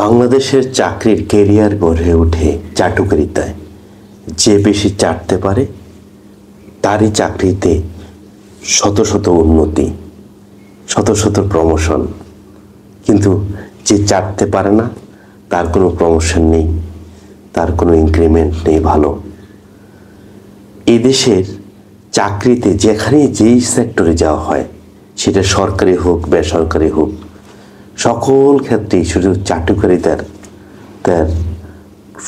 বাংলাদেশের চাকরির কেরিয়ার গড়ে ওঠে চাটুকারিতায়। যে বেশি চাটতে পারে তারই চাকরিতে শত শত উন্নতি, শত শত প্রমোশন। কিন্তু যে চাটতে পারে না তার কোনো প্রমোশন নেই, তার কোনো ইনক্রিমেন্ট নেই ভালো। এই দেশের চাকরিতে যেখানেই যেই সেক্টরে যাওয়া হয়, সেটা সরকারি হোক বেসরকারি হোক, সকল ক্ষেত্রেই শুধু চাটুকারিতার তার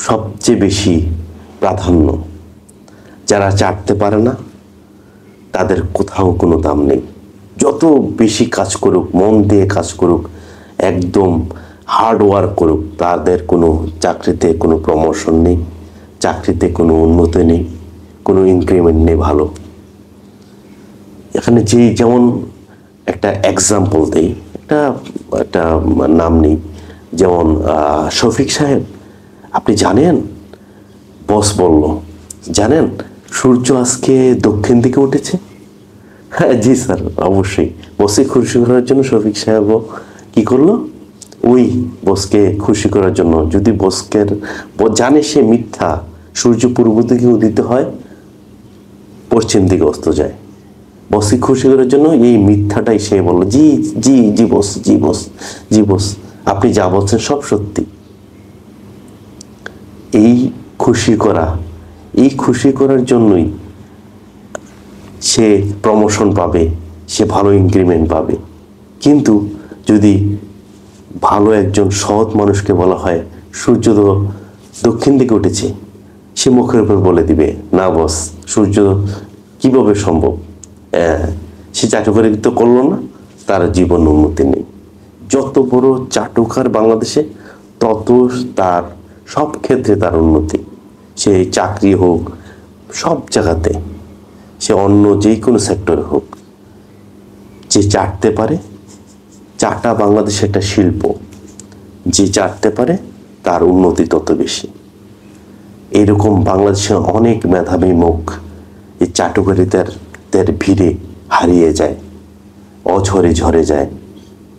সবচেয়ে বেশি প্রাধান্য। যারা চাটতে পারে না তাদের কোথাও কোনো দাম নেই। যত বেশি কাজ করুক, মন দিয়ে কাজ করুক, একদম হার্ড ওয়ার্ক করুক, তাদের কোনো চাকরিতে কোনো প্রমোশন নেই, চাকরিতে কোনো উন্নতি নেই, কোনো ইনক্রিমেন্ট নেই ভালো। এখানে যেমন একটা এক্সাম্পল দেই, একটা নাম নেই, যেমন শফিক সাহেব, আপনি জানেন, বস বলল, জানেন সূর্য আজকে দক্ষিণ দিকে উঠেছে? হ্যাঁ জি স্যার, অবশ্যই। বসকে খুশি করার জন্য শফিক সাহেবও কি করলো, ওই বসকে খুশি করার জন্য, যদি বসকের জানে সে মিথ্যা, সূর্য পূর্ব দিকে উদিত হয়, পশ্চিম দিকে অস্ত যায়, বসকে খুশি করার জন্য এই মিথ্যাটাই সে বলল, জি জি জি বস, জি বস, জি বস, আপনি যা বলছেন সব সত্যি। এই খুশি করার জন্যই সে প্রমোশন পাবে, সে ভালো ইনক্রিমেন্ট পাবে। কিন্তু যদি ভালো একজন সৎ মানুষকে বলা হয় সূর্য দক্ষিণ দিকে উঠেছে, সে মুখের উপর বলে দিবে, না বস, সূর্য কিভাবে সম্ভব, সে চাটুকারিতা করলো না, তার জীবন উন্নতি নেই। যত বড় চাটুকার বাংলাদেশে, তত তার সব ক্ষেত্রে তার উন্নতি। সে চাকরি হোক, সব জায়গাতে, সে অন্য যে কোনো সেক্টরে হোক, যে চাটতে পারে, চাটা বাংলাদেশে একটা শিল্প, যে চাটতে পারে তার উন্নতি তত বেশি। এরকম বাংলাদেশে অনেক মেধাবী মুখ এই চাটুকারিতার ভিড়ে হারিয়ে যায়, অঝরে ঝরে যায়,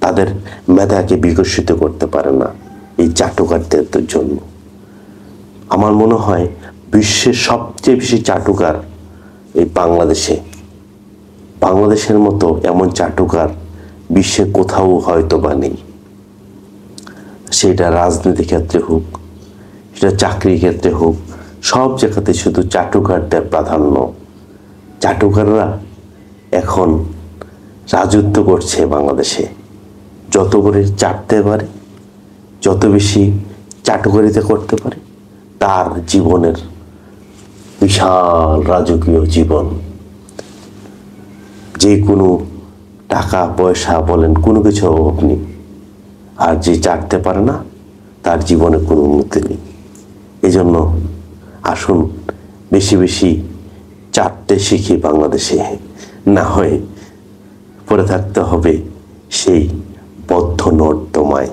তাদের মেধাকে বিকশিত করতে পারে না এই চাটুকারদের জন্য। আমার মনে হয় বিশ্বের সবচেয়ে বেশি চাটুকার এই বাংলাদেশের মতো এমন চাটুকার বিশ্বে কোথাও হয়তো বা নেই। সেটা রাজনীতি ক্ষেত্রে হোক, সেটা চাকরি ক্ষেত্রে হোক, সব জায়গাতে শুধু চাটুকারদের প্রাধান্য। চাটুকাররা এখন রাজত্ব করছে বাংলাদেশে। যত করে চাটতে পারে, যত বেশি চাটুকারিতা করতে পারে, তার জীবনের বিশাল রাজকীয় জীবন, যে কোনো টাকা পয়সা বলেন কোনো কিছু অভাব নেই। আর যে চাটতে পারে না তার জীবনে কোনো উন্নতি নেই। এই জন্য আসুন বেশি বেশি চাটতে শিখি বাংলাদেশে, না হয় পড়ে থাকতে হবে সেই বদ্ধ নর্দমায়।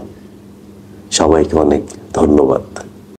সবাইকে অনেক ধন্যবাদ।